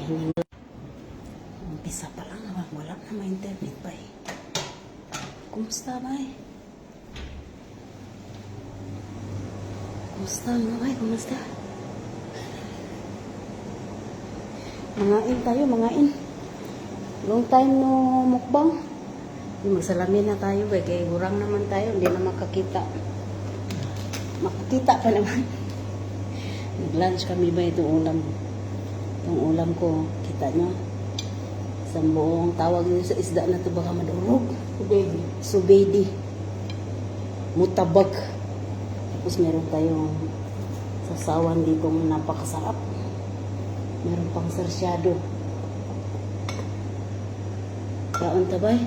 Hindi. Umpisa pa lang naman. Wala na ma-internet pa eh. Kumusta ba eh? Kumusta nga ba eh? Kumusta? Mangain tayo, mangain. Long time no mukbang. Magsalamin na tayo ba? Kaya gurang naman tayo. Hindi na makakita. Makakita pa naman. Nag-lunch kami ba itong ulam? Itong ulam ko, kita nyo? Isang buong tawag nyo sa isda na ito baka madurog. Subedi. Subedi. Mutabag. Tapos meron tayong sasawan ditong napakasarap. Meron pang sarsyado. Kaon tabay.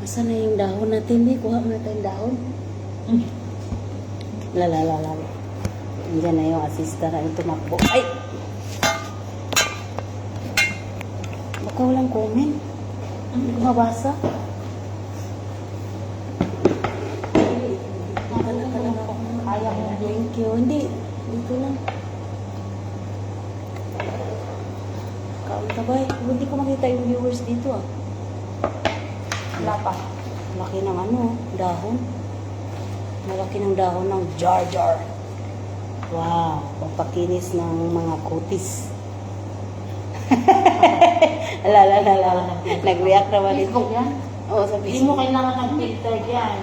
Asa na yung dahon natin? Di, kuha mo na tayong dahon. Lalalala. Diyan na yung assistant na yung tumakbo. Ay! Baka walang comment. Hindi ko mabasa. Kaya mo. Thank you. Hindi. Dito lang. Kaon tabay. Hindi ko makita yung viewers dito ah. Wala pa. Laki ng ano, dahon. Malaki ng dahon ng jar-jar. Wow, pampakinis ng mga kutis. Alala. Nag-react naman ito. Facebook yan? Oo, sa Hindi mo Facebook. kailangan ng filter yan.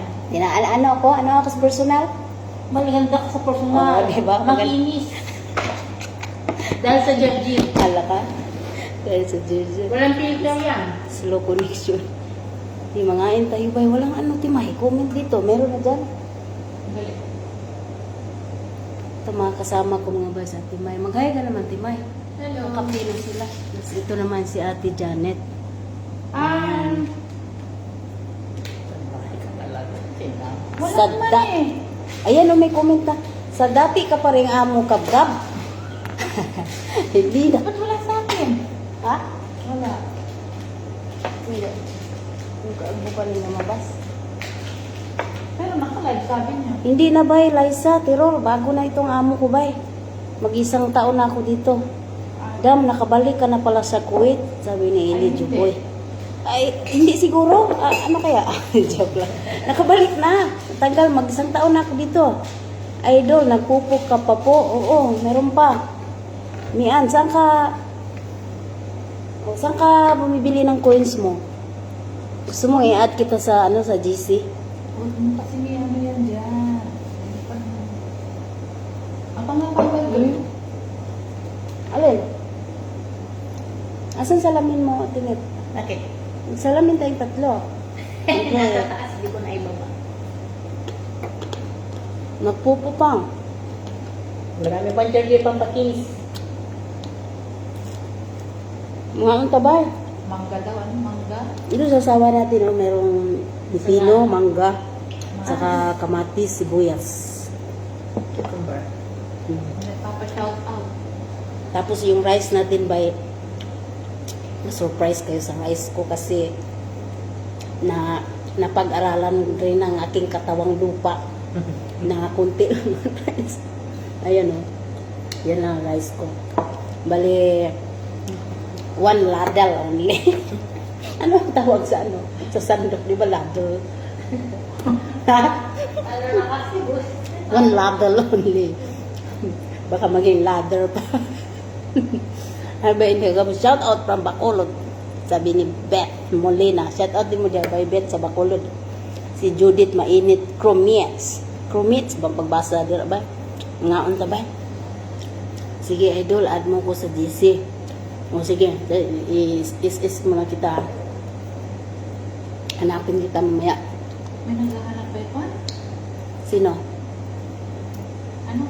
Ano ako sa personal? Maganda ka sa personal. Oo, diba? Makinis. Dahil sa Georgie. Hala ka? Dahil sa Jersey. Walang filter yan. Slow connection. Di mangain tayo ba? Walang ano, Timay. Comment dito. Meron na dyan. Dali. Ito mga kasama ko mga basa. Timay. Mag-hi ka naman, Timay. Hello. Kape na sila. Tapos ito naman si Ate Janet. Wala Sa naman da- eh. Ayan o, may comment na. Sa dati ka pa rin amo kabgab. Hindi na. Ba't wala sa akin? Ha? Wala. Hindi. Yung kaagbo pa rin namabas. Pero naka-live sabi niya. Hindi na bay, Liza, Tirol. Bago na itong amo ko bay. Mag-isang taon na ako dito. Dam, nakabalik ka na pala sa Kuwait. Sabi ni Eli Ay, hindi. Juboy. Ay, hindi siguro. Ano kaya? Joke lang. Nakabalik na. Tagal, mag-isang taon na ako dito. Idol, nagpupok ka pa po. Oo, meron pa. Mian, saan ka bumibili ng coins mo? Gusto mo i-add kita sa sa GC? Huwag mo kasi may ano yan dyan. Ang pangapanggal yun. Alin? Asan salamin mo, Tinit? Bakit? Salamin tayong tatlo. Nasa taas, hindi ko na ibaba. Nagpupupang. Marami pang charger pang pakinis. Mga ang tabay. Mangga daw, ano mangga? Ito sasawa natin, merong pipino, mangga, saka kamatis, sibuyas. Cucumber. Nagpapa-shout out. Tapos yung rice natin by na-surprise kayo sa rice ko kasi napag-aralan rin ng aking katawang lupa na kunti lang ang rice. Ayan o. Yan ang rice ko. Bali, 1 ladle only. Ano ang tawag sa Sa sandok, di ba ladle? Ha? Ano na kasi, boss? 1 ladle only. Baka maging ladder pa. Shout out from Bacolod. Sabi ni Beth Molina. Shout out din mo dyan by Beth sa Bacolod. Si Judith Mainit Cromits. Cromits, bang pagbasa dira ba? Ngaon ta ba? Sige, idol, add mo ko sa GC. O sige, is mo na kita. Hanapin kita mamaya. May naghahanap ba ito? Sino? Ano?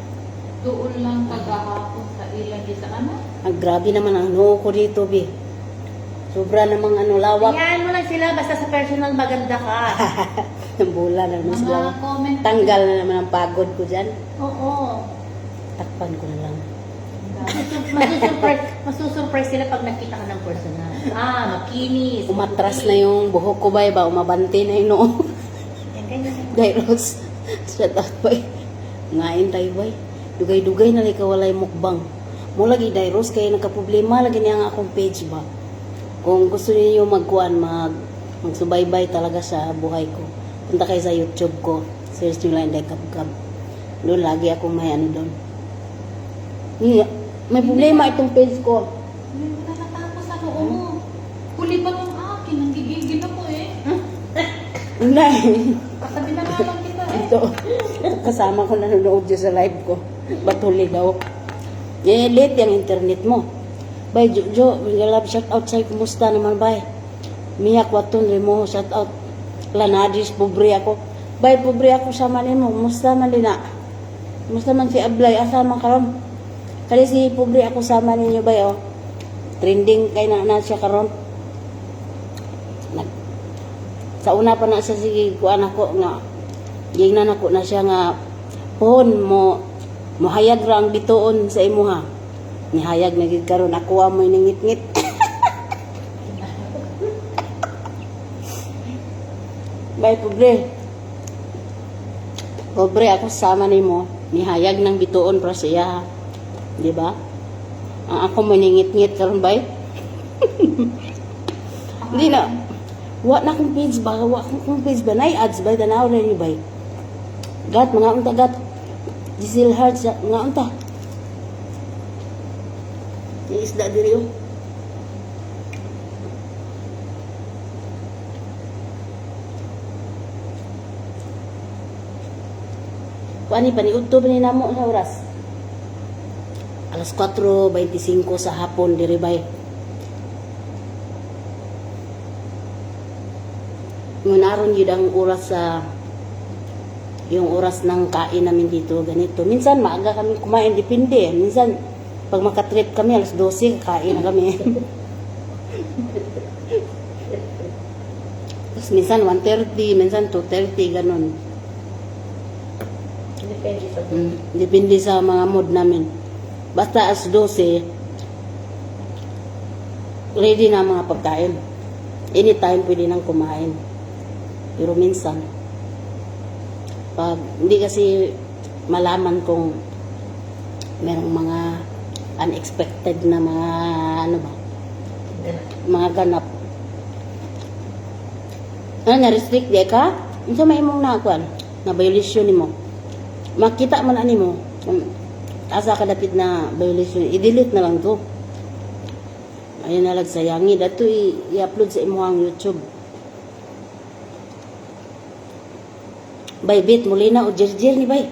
Doon lang kagahapon sa ilang isa ano? Grabe naman ang noo ko dito, Bi. Sobra namang lawak. Hayaan mo lang sila, basta sa personal maganda ka. Bula na naman sila. Mga comment. Tanggal na naman ang pagod ko dyan. Oo. Takpan ko na lang. Masusurprise sila pag nakita ka ng personal. Makinis. Umatras na yung buhok ko ba? Umabante na yung noo. Yan, ganyan. Dahil Rose, shut up ba? Ngain tayo ba? Dugay-dugay na lika walay mukbang. Mula giday Rose kay nagka-problema lagi niya ang akong page ba. Kung gusto niyo magsubaybay talaga sa buhay ko, punta kayo sa YouTube ko. Search nyo lang Inday Gabgab. Doon lagi akong may ano doon. May problema itong page ko. Hindi mo na natapos sa noo mo. Huli pa ng akin. Nanggigigil ako eh. Hindi. Katabi na nga lang kita eh. Ito. Kasama ko nanonood dyan sa live ko. Batuli daw. Late yung internet mo. Bay, Jo, galab, shout out sa'yo. Kumusta naman, bay? Miyak waton, remo, shout out. Lanadis, pobre ako. Bay, pobre ako sa manin mo. Kumusta man din na? Kumusta man si Ablay? Asa man karon? Kali si pobre ako sa manin nyo, bay, oh. Trending kay na siya karon. Sa una pa na siya sige kuan ako nga. Gingnan ako na siya nga pohon mo mohayag ra ang bituon sa imuha. Nihayag na gid karon ako mo ningit-ngit. Bay pobre. Pobre ako sama nimo. Nihayag ng bituon para siya. Di ba? Ang ako mo ningit-ngit karon bay. Hindi na. Wa na akong page ba? Wa akong page ba? Nay ads ba? Tanaw na niyo ba? Gat, mga unta gat. Giselle Hearts, mga unta. Yung isda diri oh. Kuani pa ni udto ba ni namo sa oras? Alas 4:25 sa hapon diri bay. Ngunaron yun ang oras sa yung oras ng kain namin dito ganito. Minsan maaga kami kumain, depende. Minsan pag makatrip kami alas 12 kain na kami. Tapos minsan 1:30, minsan 2:30 ganun. Depende sa mga mood namin. Basta as 12 ready na ang mga pagkain. Anytime pwede nang kumain. Pero minsan, pag hindi kasi malaman kung merong mga unexpected na mga ano ba, mga ganap. Na-restrict di ka? Ito may imong nakuan, na violation nimo. Makita man ani mo, asa ka dapit na violation, i-delete na lang to. Ayun na lang sayangi, dato i-upload sa imuhang YouTube. Bay, bit, Molina o Jerjer ni bay.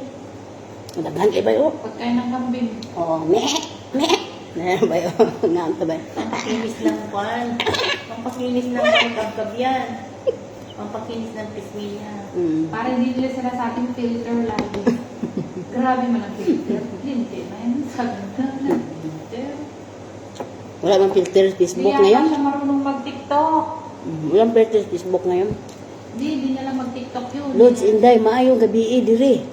Madaghan kay bay, oh. Pagkain ng kambing. Oo, meh. Bay, oh. Naanta bay. Pampakinis ng kwan. Pampakinis ng pagkagab yan. Pampakinis ng pisngi niya. Para hindi nila sinasabing filter lagi. Grabe man ang filter. Hindi na yun. Sagda na filter. Wala mang filter Facebook Hindi ngayon. yata siya marunong mag-tiktok. Walang filter Facebook ngayon. Hindi na lang mag-tiktok yun. Lods, Inday, maayong gabi dire.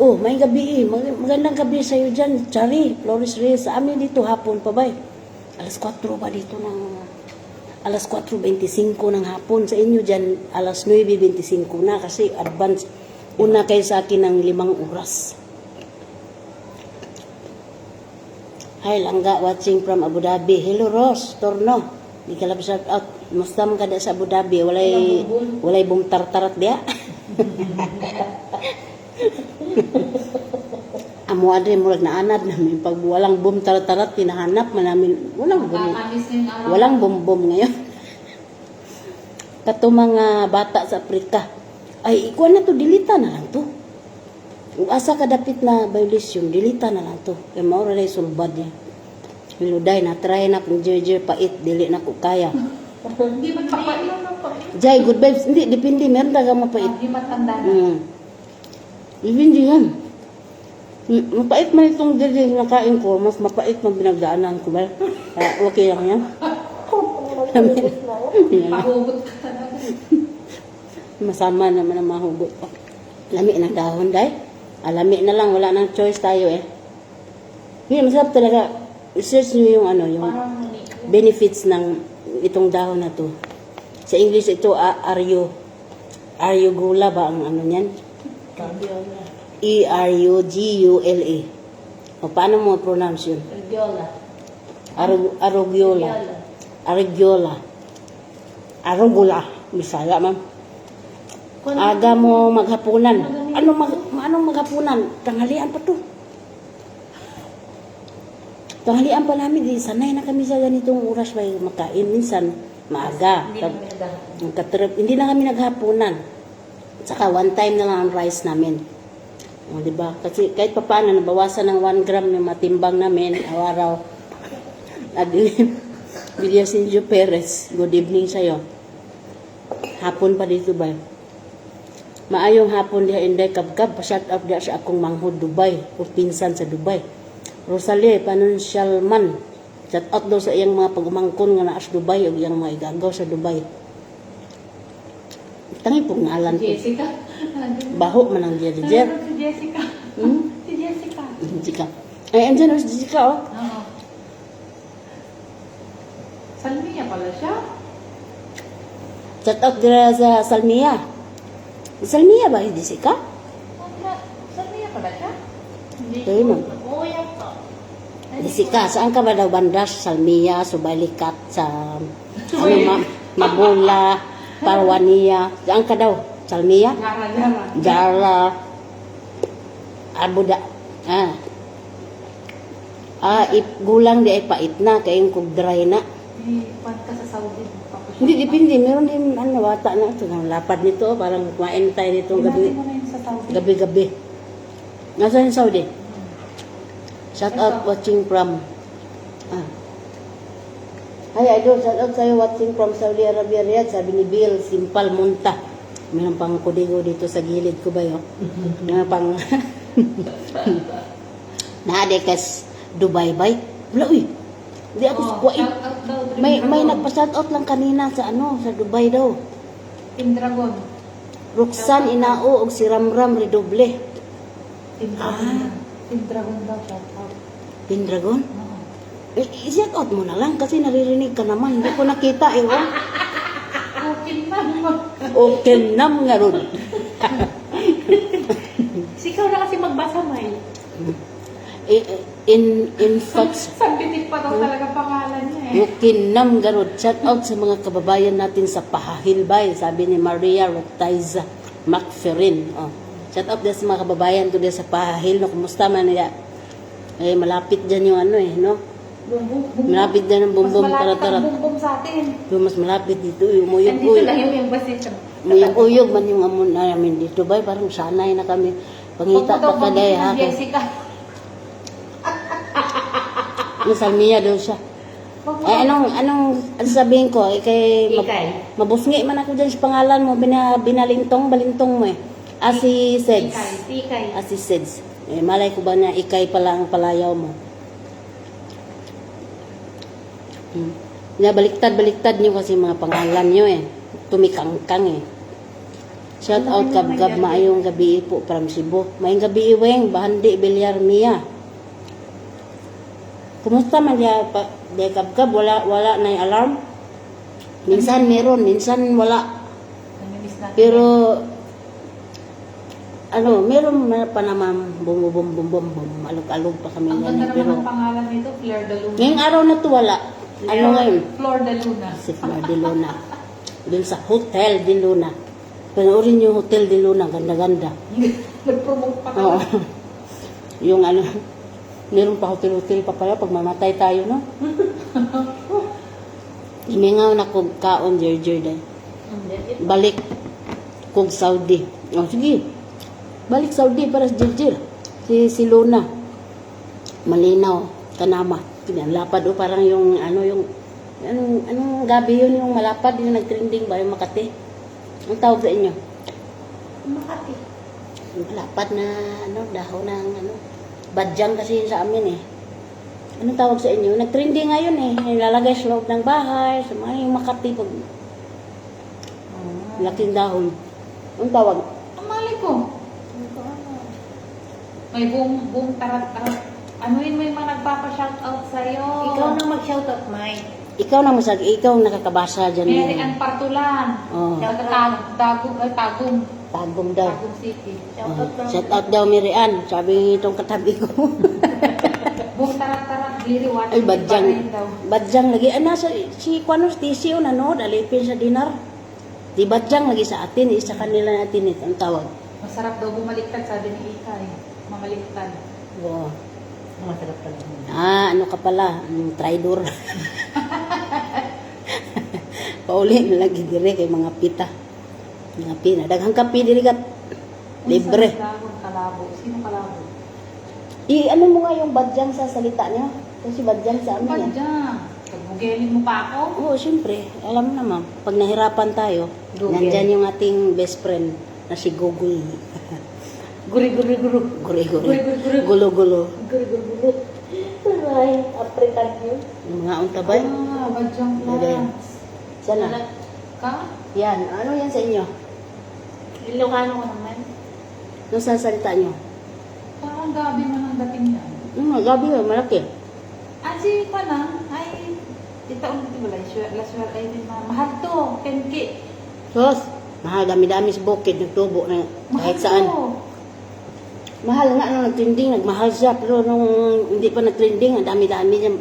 Oh, may gabi magandang gabi sa'yo dyan. Chari, Flores Reyes. Sa amin dito, hapon pa ba? Alas 4 ba dito ng... Alas 4:25 ng hapon. Sa inyo dyan, alas 9:25 na kasi advance. Una kayo sa akin ng 5 oras. Hi, Langga, watching from Abu Dhabi. Hello, Ross, Torno. Di ka lang shout out. Mustam ka da sa Abu Dhabi. Walay bumtartarat dia. Amo adre mulag na anad namin. Pag walang bumtartarat, tinahanap man namin. Makakamis yung araw. Walang bom ngayon. Kato mga bata sa Afrika. Ay, ikuha na to, dilita na lang to. Kung asa ka dapit na violation, dilita na lang to. Kaya maura na sulbad niya. Miluday na, try na kung Jerjer pait, dili na ko kaya. Hindi man mapait. Jai, good vibes. Hindi, depende. Meron talaga mapait. Hindi matanda na. Depende yan. Mapait man itong Jerjer na kain ko, mas mapait man binagdaanan ko ba? Kaya okay lang yan. Pahugot ka na. Masama naman ang mahugot ko. Lami ng dahon, day. Lami na lang, wala nang choice tayo eh. Hindi, masarap talaga. Research nyo yung ano, yung Parang benefits ng itong dahon na to. Sa English ito, Arugula ba ang ano niyan? E-R-U-G-U-L-A. O paano mo pronounce yun? Regiola. Arugiola. Arugiola. Arugula. Bisaya man. Aga mo maghapunan. Anong maghapunan? Tanghalian pa to. Tanghalian pa namin. Di, sanay na kami sa ganitong oras ba makain. Minsan, maaga. Hindi namin naghahapunan. Hindi na kami naghapunan. Saka one time na lang ang rice namin. O, diba? Kasi kahit pa paano, nabawasan ng 1 gram yung matimbang namin, araw-araw. Bilya Sinjo Perez, good evening sa'yo. Hapon pa dito ba? Maayong hapon diha Inday Kabkab, pa-shout out diha sa akong manghod Dubai, o pinsan sa Dubai. Rosalie Panuncialman, shout out daw sa iyang mga pag-umangkon nga naas Dubai o iyang mga igagaw sa Dubai. Tangi pong ngalan ko. Jessica. Baho man ang Jerry. Si Jessica. Si Jessica. Jessica. Ay, andyan o si Jessica, oh. Oo. Salmiya pala siya. Shout out dira sa Salmia. Salmia ba si Jessica? Salmiya pala siya. Hindi Tayo mo. Oo, yan po. Jessica, saan ka ba daw banda? Sa Salmia, Subalikat, sa Mabula, Parwania. Saan ka daw? Salmia? Gara-gara. Jara. Abuda. Gulang di ay pait na, kayong kog dry na. Pan ka sa Saudi. Hindi, depende. Meron din, bata na. Ito, ang lapad nito, parang kumain tayo nito Pinati mo na yun sa Saudi. gabi-gabi. Nasaan yung Saudi? Shout out watching from Hi idol, shout out sa'yo watching from Saudi Arabia, Riyadh. Sabi ni Bill, Simpal Munta. Mayroon pang kudigo dito sa gilid ko ba yun? Mayroon pang naadikas Dubai bay. Wala uy. Hindi ako kuwain. May nagpa-shout out lang kanina sa sa Dubai daw. Team Dragon. Roxanne Inao og si Ramram Redoble. Team Dragon. Team Dragon daw shout out. Pindragon? Oo. I-shout out mo na lang kasi naririnig ka naman. Hindi ko nakita eh. Oh. Okay na. Okay nam nga ron. Sikaw na kasi magbasa, May. In fact, Sagbitik pa daw talaga pangalan niya eh. Yukinam garod. Shout out sa mga kababayan natin sa Pahahilbay. Sabi ni Maria Rotaiza Macferin. Oh. Shout out din sa mga kababayan ko din sa Pahahil. No, kumusta man niya? Eh, malapit dyan yung no? Malapit dyan ang bumbum Mas malapit tarat-tarat. ang bumbum sa atin. Yung mas malapit dito, yung Nandito umuyog-uyog. lang yung embassy sa... Umuyog-uyog man yung amon namin dito. Bay, parang sanay na kami. Pangita pa kaday ha. Jessica. Yung Salmia daw siya. Eh, anong sabihin ko? Eh, kay Ikay. mabusngi man ako dyan sa pangalan mo. Balintong mo eh. Si Seds. Tikay. Si Seds. Eh, malay ko ba na ikay pala ang palayaw mo? Baliktad nyo kasi mga pangalan nyo eh. Tumikangkang eh. Shout out Kabgab, maayong gabi po from Cebu. Maayong gabi iweng, Bahandi, Bilyar, Mia. Kumusta man diya Kabgab? Wala na yung alarm? Minsan meron, minsan wala. Namimiss natin. Pero, meron pa naman bum alog-alog pa kami. Ang ganda Pero, naman ng pangalan nito, Fleur de Luna. ngayong araw na to wala. Ano ngayon? Flor de Luna. Si Flor de Luna. Doon sa Hotel de Luna. Panoorin yung Hotel de Luna, ganda-ganda. Nag-promote pa Oo. ka. Yung meron pa hotel-hotel pa pala pag mamatay tayo, no? Imingaw na kog kaon, Jer day. Balik kog Saudi. Oh, sige. Balik Saudi para sa Jer. Si Luna. Malinaw, Tanama. Pinalapad o parang yung anong gabi yun yung malapad yung nagtrending ba yung Makati. Ang tawag sa inyo? Makati. Yung malapad na dahon ng badyang kasi sa amin eh. Anong tawag sa inyo? Nagtrending ngayon eh. Nilalagay sa loob ng bahay, sa mga yung Makati pag laking dahon. Anong tawag? Ang mali ko. May boom tarat-tarat. Anuin mo yung mga nagpapa-shoutout sa'yo. Ikaw na mag-shoutout, May. Ikaw na ikaw ang nakakabasa dyan. Mary Ann Partulan. Oh, Tagum tagom daw. Tagum City. Oh, shout out daw Mary Ann. Sabi itong katabi ko. Bong tarak-tarak, diri, water. Ay, badyang. pa rin daw. Badyang lagi. Ana, si Kwanos, TCO na no, alipin sa dinar. Di badyang lagi sa atin, isa kanila na atin ang tawag. Masarap daw bumaliktad, sabi ni Ikay. Mamaliktad. Oo. Masarap pala. Ano ka pala? Traidor. Pauli na lagi dire kay mga pita. Mga pina. Daghang kapi diri kat. Libre. Unsa kalabo? Sino kalabo? Ano mo nga yung badyang sa salita niyo? Kasi badyang sa amin yan. Badyang. Pagbugelin mo pa ako? Oo, siyempre. Alam mo naman, pag nahirapan tayo, Google. nandyan yung ating best friend na si Google. Guri-guri-guru. Guri-guri. Guri-guri-guri. Gulo-gulo. Guri-guri-guri. Ay, African yun. Yung mga untabay. Badyang Ayan. plants. Sana. Ka? Yan. Ano yan sa inyo? Ilocano ko naman. Ano sa salita nyo? Parang gabi man ang dating niya. Gabi yun, malaki. Si pa na, ay, itaon dito wala, laswar ay din mahal to, 10K. Sos, mahal dami-dami sa bukid, nagtubo na kahit saan. Mahal nga nung nag-trending, nagmahal siya. Pero nung hindi pa nag-trending, ang dami-dami niya.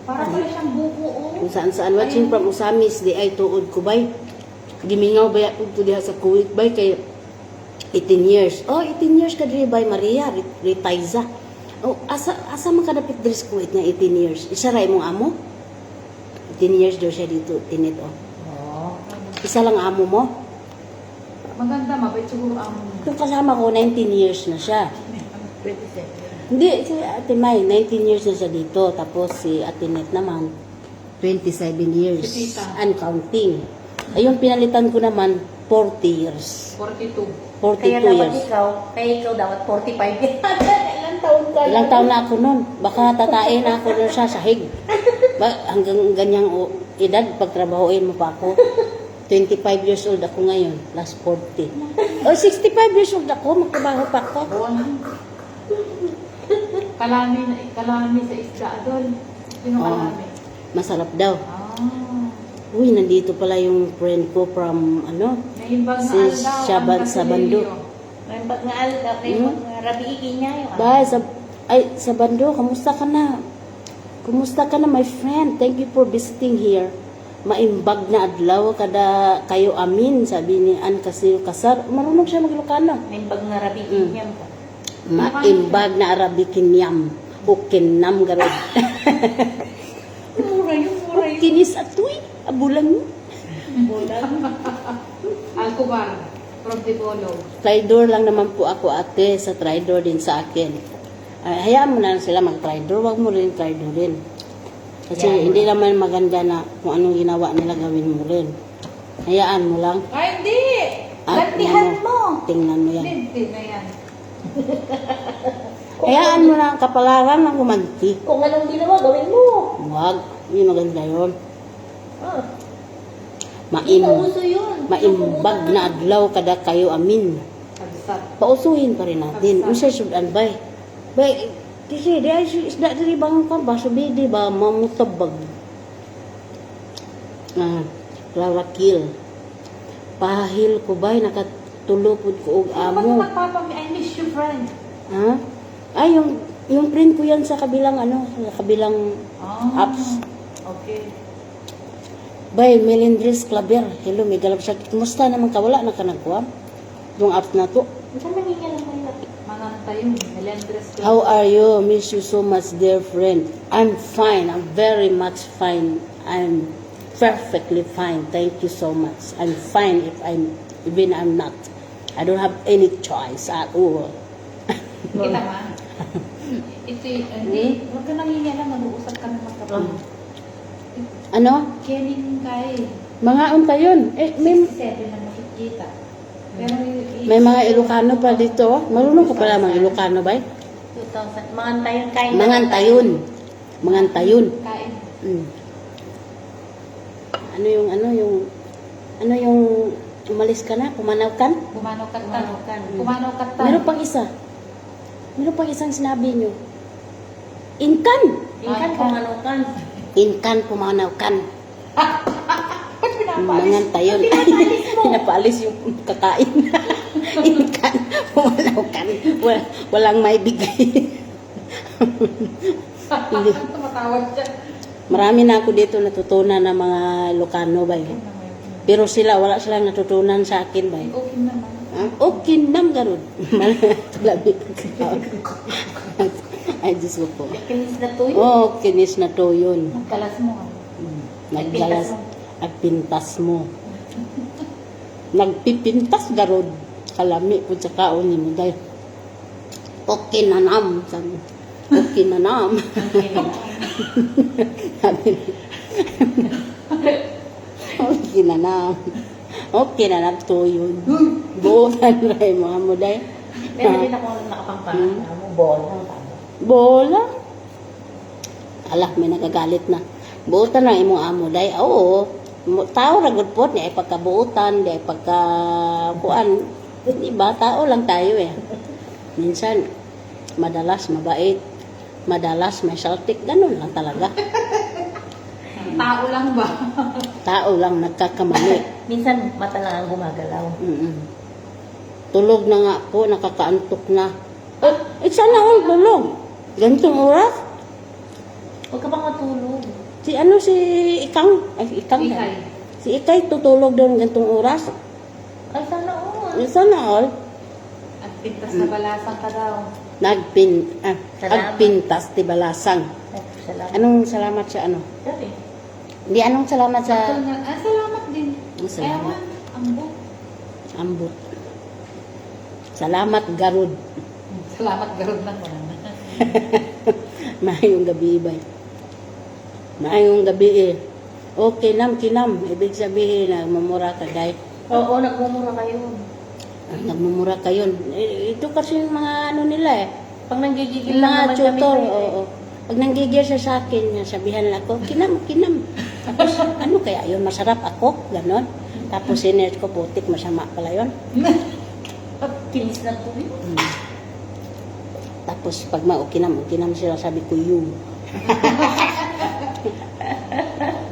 Para pala siyang buko, oh. Kung saan-saan. Watching from Usamis, di ay tuod ko bay. Gimingaw ba po to diha sa Kuwait bay kay 18 years. Oh, 18 years ka diri bay Maria, Ritaiza. Oh, asa man kadapit diri sa Kuwait nga 18 years. Isa ra imong amo? 18 years daw siya dito, tinit oh. Oo. Isa lang amo mo? Maganda, mabait siguro ang Yung kasama ko, 19 years na siya. 27. Hindi, si Ate May, 19 years na siya dito. Tapos si Ate Net naman, 27 years. Si Tita. And counting. Ayun, pinalitan ko naman, 40 years. 42. 42 Kaya dapat years. ikaw dapat 45 yan. Ilang taon ka? Ilang taon na ako nun. Baka tatain na ako nun sa sahig. Hanggang ganyang edad, pagtrabahoin mo pa ako. 25 years old ako ngayon, plus 40. O, 65 years old ako, magtrabaho pa ako. Kalami sa isda, doon. Sino Oo. kalami? Masarap daw. Ah. Uy, nandito pala yung friend ko from, Naimbag na Si aldaw. Shaban sa Bando. May pag nga aldaw, may pag rabiikin niya yung Bye, sa Bando, kamusta ka na? Kumusta ka na, my friend? Thank you for visiting here. Maimbag na adlaw kada kayo amin, sabi ni Ann Casio Casar. Marunong siya mag-Ilocano. may pag nga rabiikin niya. Maimbag na Arabikin yam. Ukinam garod. Mura yun. Ukinis atoy. Abulang. Alcobar. From Dipolo. Tridor lang naman po ako ate. Sa Tridor din sa akin. Hayaan mo na sila mag-Tridor. Huwag mo rin Tridor din. Kasi Hayaan mo hindi naman maganda na kung anong ginawa nila gawin mo rin. Hayaan mo lang. Ay, hindi! Lantihan mo. Tingnan mo yan. Hindi na yan. Hayaan mo lang kapalaran ng kumanti. Kung anong ginawa, gawin mo. Huwag. Hindi maganda yun. Ah, hindi na uso yun. Maimbag na adlaw kada kayo amin. Pagsat. Pausuhin pa rin natin. Unsay sudan bay. Bay, kasi di ay isda diri bang pa ba subidi ba mamutabag. Clara Kill. Pahil ko bay nakatulupod ko og Ano amo. magpapami? I miss you, friend. Ha? Ay yung print ko yan sa kabilang sa kabilang apps. Okay. Bay, Melindres Claver. Hello, may galap siya. Kumusta naman ka? Wala na ka nagkuha? Yung apps na to. Saan nangingilang mo yun? Mananta yun. Melendres. How are you? Miss you so much, dear friend. I'm fine. I'm very much fine. I'm perfectly fine. Thank you so much. I'm fine even I'm not. I don't have any choice at all. Kita ma. Ito hindi. Huwag ka nangingialam. Mag-uusap kami magkapatid. Ano? Kening kay. Mga unta yun. May 67 na makikita. Pero mga Ilocano pa dito. Marunong ka pala mga Ilocano ba? 2000. Mangantayon kain. Mangantayon. kain. Ano yung umalis ka na? Pumanaw kan? Pumanaw katan. Pumanaw-kan. Pumanaw katan. Meron pang isa. Meron pang isang sinabi nyo. Inkan! Inkan kung ano kan. Inkan, pumanaw kan. Ba't pinapalis? Mangantayon. Pinapalis yung kakain. Inkan, pumanaw kan. Walang may bigay. Hindi. Tumatawag siya. Marami na ako dito natutunan ng mga Ilocano ba eh. Pero sila, wala silang natutunan sa akin ba eh. Okay naman. Okay nam garod. Labi ka. Ay, Diyos ko po. Kinis na to yun. Oh, kinis na to yun. Nagkalas mo. Naggalas, nagpintas mo. Nagpipintas garod. Kalami po sa kaon ni mo dahil. Okay na nam. Sabi. Okay na nam. Sabi. Okay na nam. Okay na nam to yun. Buutan rin mga mo dahil. Meron din ako nakapangparang mo, bola. Bola. Alah, may nagagalit na. Buutan na imong amo day. Oo. Tao ra gud pod ni ay pagkabuutan, di ay pagka kuan. Di ba tao lang tayo eh. Minsan madalas mabait, madalas may saltik, ganun lang talaga. Tao lang ba? Tao lang nagkakamali. Minsan mata lang ang gumagalaw. Mm-mm. Tulog na nga po, nakakaantok na. Sana all tulog. Ganitong oras. Huwag ka bang matulog? Si ano si Ikang? Ay, Ikang. Ikay. Si Ikay tutulog doon ganitong oras. Ay, sana all. Sana all. At pintas na balasan ka daw. Salamat. Agpintas ti balasang. Ay, salamat. Anong salamat sa ano? Sorry. Hindi, anong salamat sa Salamat din. Salamat. Ewan, ambot. ambot? Salamat, garud. Salamat, garod na. Maayong gabi, bay. Maayong gabi eh. Okay nam, kinam. Ibig sabihin na mamura ka, day. Oo, nagmumura kayo. Nagmumura kayo. Ito kasi yung mga ano nila eh. Pag nanggigigil Yung lang mga naman kami tutor, sa'yo, eh. oo. Pag nanggigil siya sa akin, sabihan lang ako, kinam, kinam. Tapos, ano kaya yun? Masarap ako? Ganon. Tapos, sinet ko, putik, masama pala yun. Kinis na to yun. Tapos, pag maukinam sila, sabi ko, you.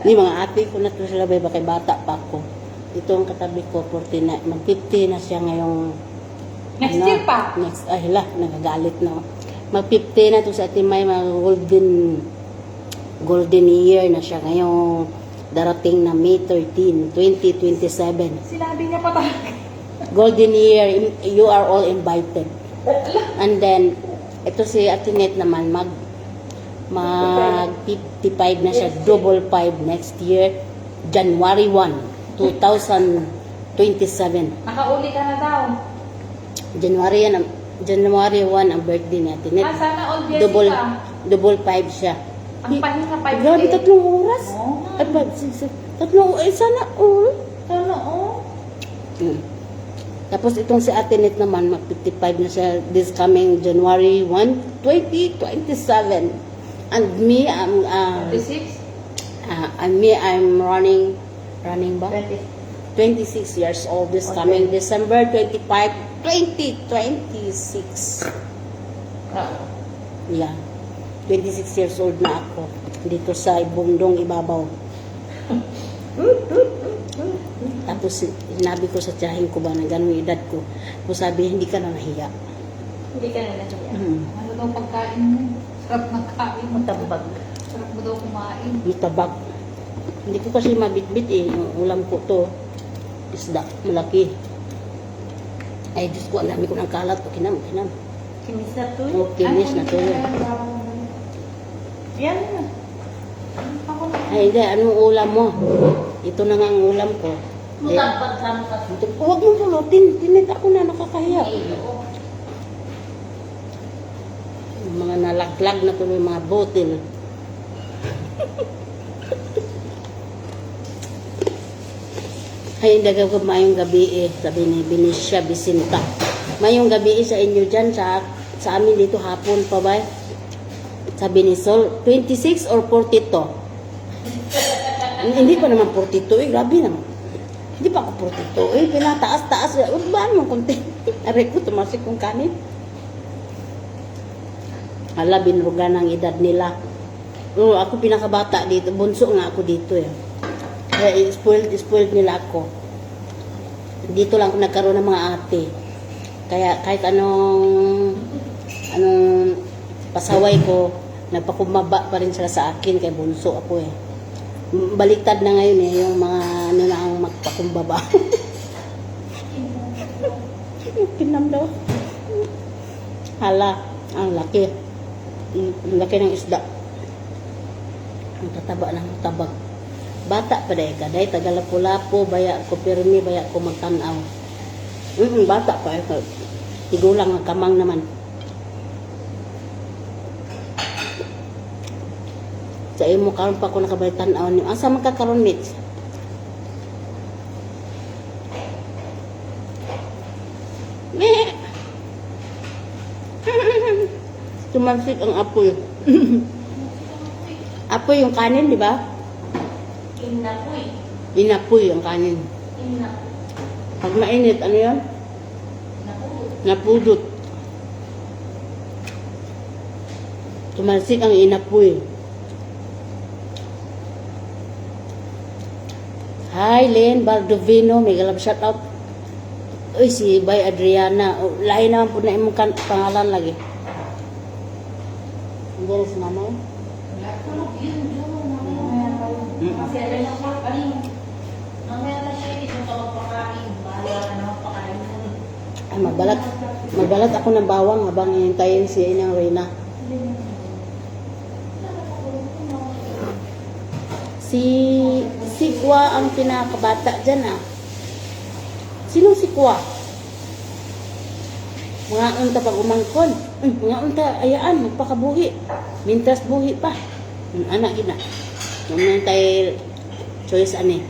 Ni mga ate ko na to sila, ba kay bata pa ako. Ito ang katabi ko, 40 na, mag-50 na siya ngayong Next year pa. Next, ay hala, nagagalit na. Mag-50 na to sa ating may mga golden year na siya ngayong darating na May 13, 2027. Sinabi niya pa talaga. Golden year, you are all invited. And then, ito si Atinet naman, mag 55 na siya, double 5 next year, January 1, 2027. Nakauli ka na daw. January 1 ang birthday ni Atinet. Sana all yes Double, ka. double 5 siya. Ang pahinga 5 Grabe, 3 oras. Oo. Ay, 3 ay sana all. Sana all. Tapos itong si Atinet naman, mag-55 na siya this coming January 1, 2027. And me, I'm 26? I'm running ba? 26 years old this Okay. coming December 25, 2026. Yeah. 26 years old na ako dito sa Bundong Ibabaw. Tapos sinabi ko sa tiyahin ko ba na ganun edad ko. Tapos sabi, hindi ka na nahiya. Hindi ka na nahiya. Ano daw pagkain mo? Sarap ng kain. Matambag. Sarap mo daw kumain. Itabak. Hindi ko kasi mabitbit eh. Yung ulam ko to, isda, malaki. Ay, Diyos ko, alami ko ng kalat. Kinam. Kinis na to yun. Oh, kinis na to yun. Yan na. Ako na. Ay, hindi. Anong ulam mo? Ito na nga ang ulam ko. Eh, Mutapag sa mga huwag mo pulutin. Tinit ako na, nakakahiya. Yung mga nalaglag na tuloy, mga botil. Ay, hindi ko mayong gabi eh. Sabi ni Benicia Bisinta. Mayong gabi sa inyo dyan, sa amin dito hapon pa ba? Sabi ni Sol, 26 or 42? Hindi pa naman 42 eh, grabe naman. Hindi pa ako 42 eh, pinataas-taas. Ba naman konti? Aray ko, tumasik kong kanin. Hala, binrugan ang edad nila. Ako pinakabata dito, bunso nga ako dito eh. Kaya spoiled nila ako. Dito lang ako nagkaroon ng mga ate. Kaya kahit anong pasaway ko, Napakumaba pa rin sila sa akin kay bunso ako eh. Baliktad na ngayon eh, yung mga ano na ang magpakumbaba. Kinam daw. Hala, ang laki. Ang laki ng isda. Ang tataba ng tabag. Bata pa dahil ka. Dahil tagalapo-lapo, baya ko pirmi, baya ko magtanaw. Bata pa. Tigulang ang kamang naman. Sa imo karon pa ko nakabay tanaw niyo. Asa man ka karon, Mitch? Meh. Tumansik ang apoy. Apoy yung kanin, di ba? Inapoy. Inapoy ang kanin. Inapoy. Pag mainit, ano yan? Napudot. Tumansik ang inapoy. Hi, Len Baldovino. May galab shout out. Uy, si Bay Adriana. Oh, lahi naman po na imong pangalan lagi. Hindi na si nanay. Kasi alam na po, mamaya na siya, hindi ka magpakain. Bahala ka na magpakain. Ay, magbalat ako ng bawang habang hintayin si Inang Reyna. Si Kwa ang pinakabata dyan ah. Sino si Kwa? Mga unta pag umangkon. Mga unta ayaan, magpakabuhi. Mintras buhi pa. Anak gina. Naman tayo choice ani.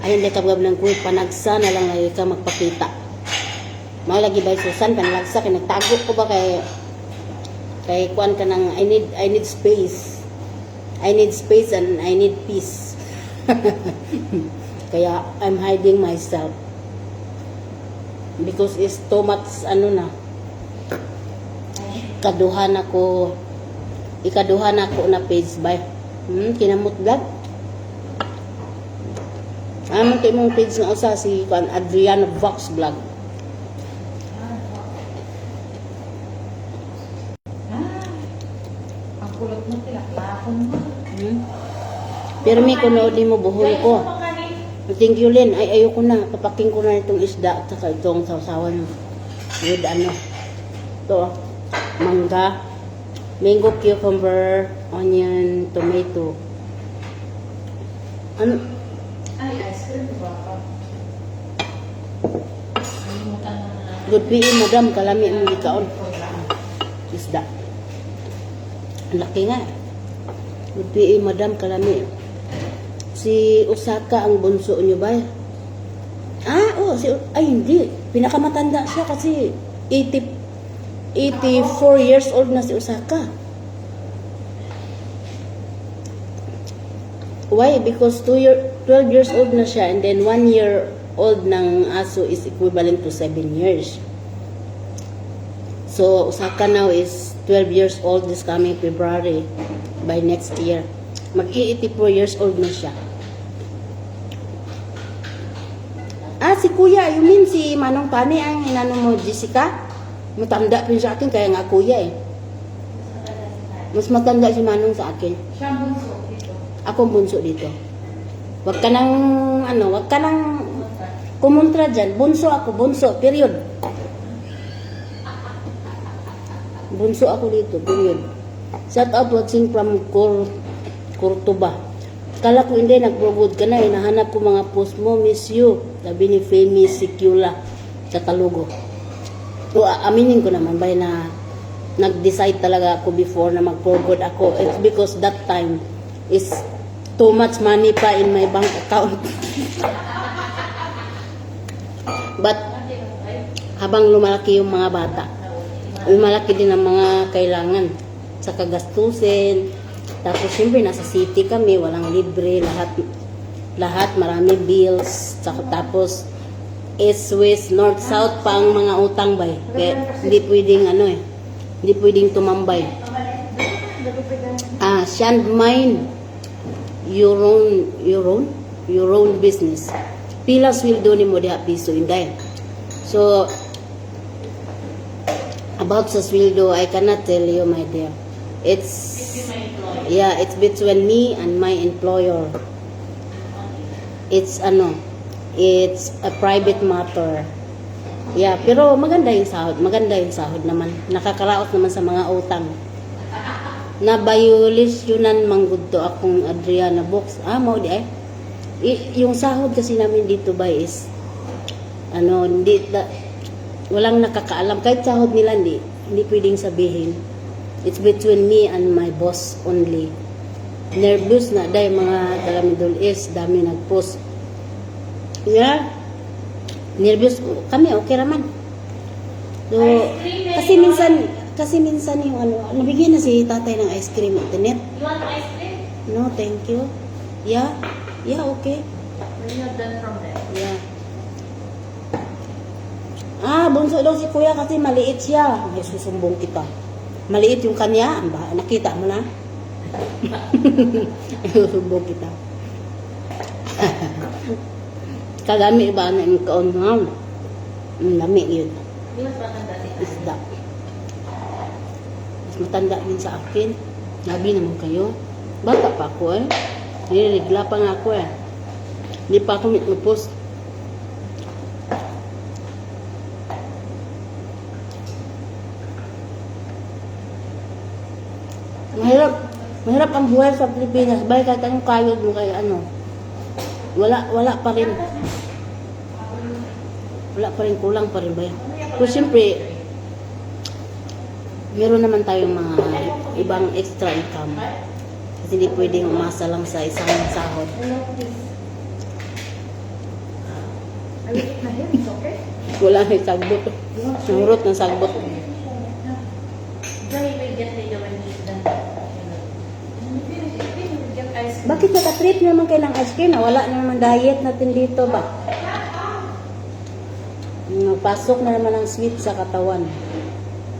Ayun di kabgab ng kuwit, panagsa na lang lagi ka magpakita. Mga lagi ba Susan, panagsa, kaya nagtago ko ba kay kuan ka ng I need space. I need space and I need peace. Kaya I'm hiding myself. Because it's too much ano na. Ikaduhan ako na page by. Kinamot vlog. Amon kay mong page nga usa si Adriana Vox vlog. Ang kulot mo sila, lapon mo. Pero may kunood mo buhol ko. Thank you, Len. Ay, ayoko na. Papaking ko na itong isda at saka itong sausawan with ano. Ito, mangga, mango, cucumber, onion, tomato. Ano? Ay, ice cream ba pa? Alimutan na. Good PE, madam. Kalami ang ikaon. Isda. Ang laki nga. Good PE, madam. Kalami. Si Osaka ang bunso niyo ba? Ay hindi. Pinakamatanda siya kasi 84 years old na si Osaka. Why? Because 12 years old na siya and then 1 year old ng aso is equivalent to 7 years. So, Osaka now is 12 years old this coming February by next year. Mag-84 years old na siya. Si Kuya, you mean si Manong Pani ang inano mo, Jessica? Matanda pin sa akin, kaya nga Kuya eh. Mas matanda si Manong sa akin. Siya ang bunso dito. Ako ang bunso dito. Wag ka nang, wag ka nang kumontra dyan. Bunso ako, bunso, period. Bunso ako dito, period. Shout out watching from Cordoba. Kala ko hindi, nag-forward ka na. Hinahanap ko mga post mo, miss you. Sabi ni Femi Sikula sa Talugo. So, aminin ko naman ba na nag-decide talaga ako before na mag-forward ako. It's because that time is too much money pa in my bank account. But, habang lumalaki yung mga bata, lumalaki din ang mga kailangan sa kagastusin. Tapos, siyempre, nasa city kami, walang libre, lahat marami bills. Tapos, east, west, north, south pa ang mga utang bay. Kaya, hindi pwedeng, hindi pwedeng tumambay. Shan't mind your own business. Pila sweldo ni mo diha piso, inday. So, about sa sweldo, I cannot tell you, my dear. It's It's my employer. yeah, it's between me and my employer. It's it's a private matter. Yeah, pero maganda yung sahod. Maganda yung sahod naman. Nakakaraos naman sa mga utang. Nabayulisyonan manggudto akong Adriana Books. Mao di ay. Yung sahod kasi namin dito ba is walang nakakaalam. Kahit sahod nila hindi pwedeng sabihin. It's between me and my boss only. Nervous na dahil mga taga Middle East, dami nag-post. Yeah. Nervous kami, okay raman. So, kasi minsan yung nabigyan na si tatay ng ice cream internet. You want ice cream? No, thank you. Yeah. Yeah, okay. When you have done from there. Yeah. Bunso daw si kuya kasi maliit siya. May susumbong kita. Maliit yung kanya. Nakita mo na? Susumbong kita. Kadami ba na yung kaon nga? Lami yun. Di mas matanda si Isda. Mas matanda din sa akin. Nabi naman kayo. Bata pa ako eh. Nilirigla pa nga ako eh. Hindi pa ako mitupos. Mahirap ang buhay sa Pilipinas. Bay, kahit anong kayod mo kay wala pa rin. Wala pa rin, kulang pa rin ba? Pero siyempre, meron naman tayong mga ibang extra income. Kasi hindi pwedeng umasa lang sa isang sahod. I will eat na here, it's okay? Wala na yung sagbot. Nangurot ng sagbot. Joy will get later when he's done. Get ice cream. Bakit nakatrip naman kayo ng ice cream? Wala na naman diet natin dito ba? Pasok na naman ang sweet sa katawan.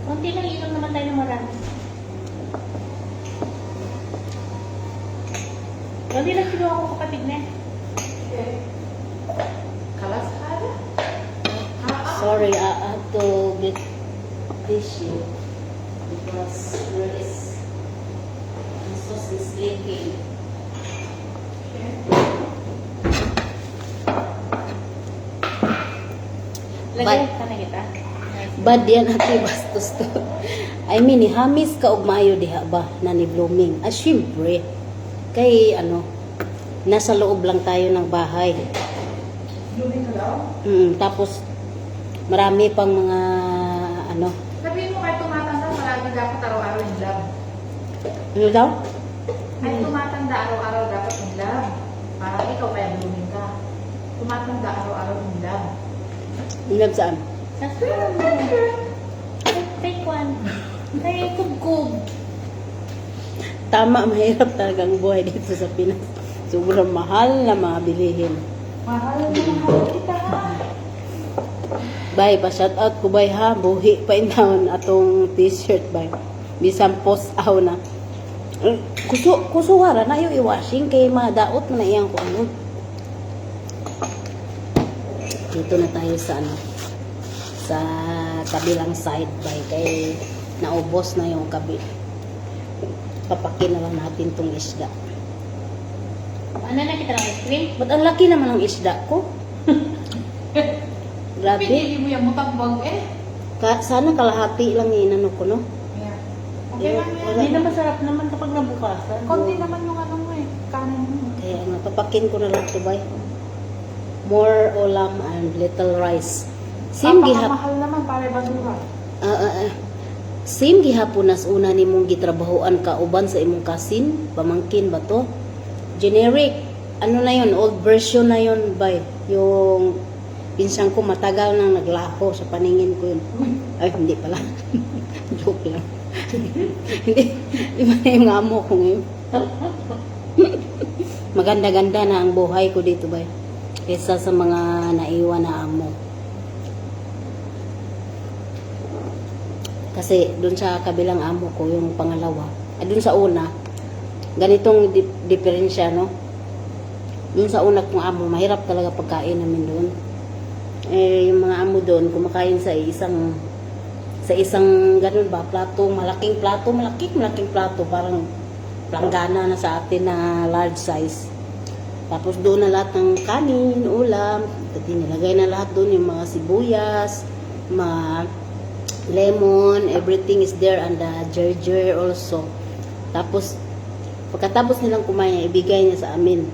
Konti lang, inom naman tayo ng marami. Konti lang kinuha ko kapatid na. Kalas ada? Sorry, I have to get tissue because there is sauce is leaking. Lagay ka na kita. Bad yan ati bastos to. I mean, hamis ka og maayo diha ba na ni blooming. Syempre. Kay nasa loob lang tayo ng bahay. Blooming ka daw? Tapos marami pang mga Sabihin mo kahit tumatanda, palagi dapat araw-araw yung love. ano daw? Kahit tumatanda, araw-araw dapat yung love. Para ikaw kaya blooming ka. Tumatanda, araw-araw yung love. Inab saan? Take one. Kay kugkug. Tama, mahirap talagang buhay dito sa Pinas. Sobrang mahal na mga bilihin. Mahal na mahal kita ha. Bay, pa-shout out ko bay ha. Buhi pa inahon atong t-shirt bay. Bisan post aw na. Kusuhara na yung i-washing kay madaot mo na iyang ko Dito na tayo sa sa kabilang side bay kay naubos na yung papakin na lang natin tong isda. Ano na kita ng ice cream? Ba't ang laki naman ng isda ko? Grabe. Pinili mo yung mutambang eh. Sana kalahati lang inano ko, no? Yeah. Okay lang yan. Hindi na masarap naman kapag nabukasan. Konti naman yung mo eh. Kanan mo. Kaya papakin ko na lang ito, bay. More ulam and little rice. Same gihap. Mahal naman para basura. Same gihapon nas una nimong gitrabahoan ka uban sa imong kasin, pamangkin ba to? Generic. Ano na yun? Old version na yun, bay. Yung pinsang ko matagal nang naglaho sa paningin ko yun. Ay, hindi pala. Joke lang. Hindi. Iba na yung amo ko ngayon. Maganda-ganda na ang buhay ko dito, bay. Kesa sa mga naiwan na amo. Kasi dun sa kabilang amo ko, yung pangalawa, dun sa una, ganitong diferensya, no? Dun sa una kong amo, mahirap talaga pagkain namin doon. Yung mga amo doon, kumakain sa sa isang ganun ba, plato, malaking plato, parang planggana na sa atin na large size. Tapos doon na lahat ng kanin, ulam, nilagay na lahat doon yung mga sibuyas, mga lemon, everything is there, and the ginger also. Tapos, pagkatapos nilang kumain, ibigay niya sa amin.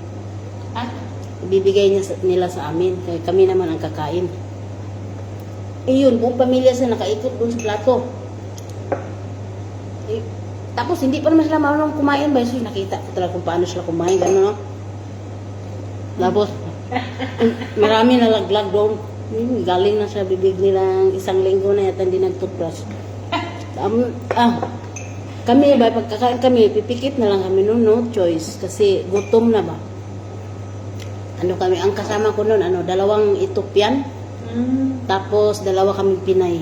Ibibigay nila sa amin, kaya kami naman ang kakain. Yun, buong pamilya sila nakaikot doon sa plato. Tapos, hindi pa naman sila marunong kumain ba? So, nakita ko talaga kung paano sila kumain, gano'n, no? Tapos, marami nalaglag doon. Galing na sa bibig nilang isang linggo na yata hindi nag-toothbrush. Kami ba, pagkakain kami, pipikit na lang kami noon, no choice. Kasi gutom na ba? Ano kami, ang kasama ko noon, 2 Ethiopian, tapos 2 kami Pinay.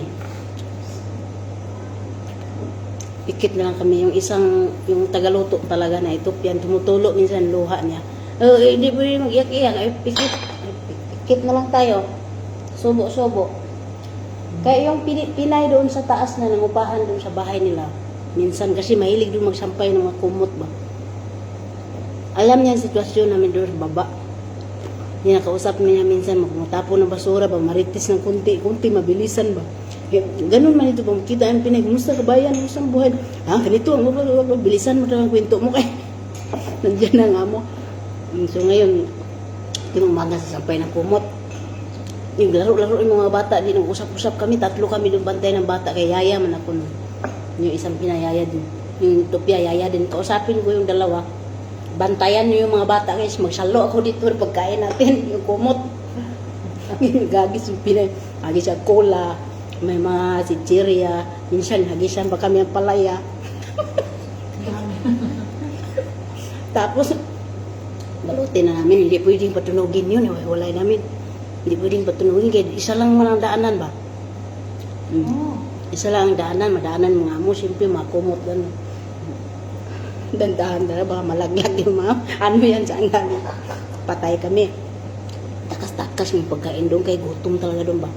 Pikit na lang kami, yung tagaluto talaga na Ethiopian, tumutulo minsan luha niya. Hindi pwede mag-iyak-iyak. Pikit na lang tayo. Subo-subo. Kaya yung Pinay doon sa taas na nangupahan doon sa bahay nila. Minsan kasi mahilig doon magsampay ng mga kumot ba. Alam niya ang sitwasyon namin doon sa baba. Nakausap niya minsan magmutapon ng basura ba, maritis ng kunti, mabilisan ba. Ganun man ito ba, kita ang Pinay, kumusta kabayan, kumusta ang buhay? Ganito, bilisan mo na ang kwento mo kay. Nandiyan na nga mo. So ngayon, tinumaga sa sampay ng kumot. Yung laro-laro yung mga bata, din usap-usap kami, 3 kami doon bantay ng bata, kay yaya man ako. Yung isang pinayaya din. Yung Ethiopia, yaya din. Kausapin ko yung 2. Bantayan niyo yung mga bata, guys. Magsalo ako dito pagkain natin, yung kumot. Gagis yung Pinay. Hagis ang cola, may mga sichiria. Minsan, hagisan pa kami ang palaya. Tapos, balutin na namin, hindi pwedeng patunugin yun, walay namin. Hindi pwedeng patunugin, kaya isa lang man ang daanan ba? Isa lang ang daanan, madaanan mga mo, siyempre makumot gano'n. Dandahan na, baka malaglag yung mga, ano yan sa anggan. Patay kami. Takas-takas yung pagkain doon, kay gutom talaga doon ba?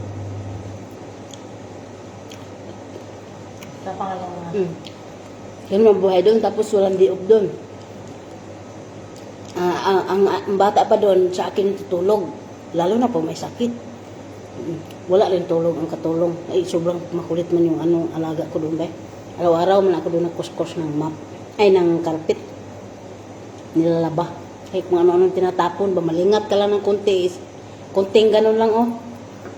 Sa pangalawa. Yan ang buhay doon, tapos walang diop doon. Ang bata pa doon sa akin tutulog, lalo na po may sakit. Wala rin tulog ang katulong. Ay, sobrang makulit man yung alaga ko doon ba. Araw-araw man ako doon nagkuskos ng ng carpet. Nilalaba. Ay, kung ano-anong tinatapon ba, malingat ka lang ng konti. Konting ganun lang, oh.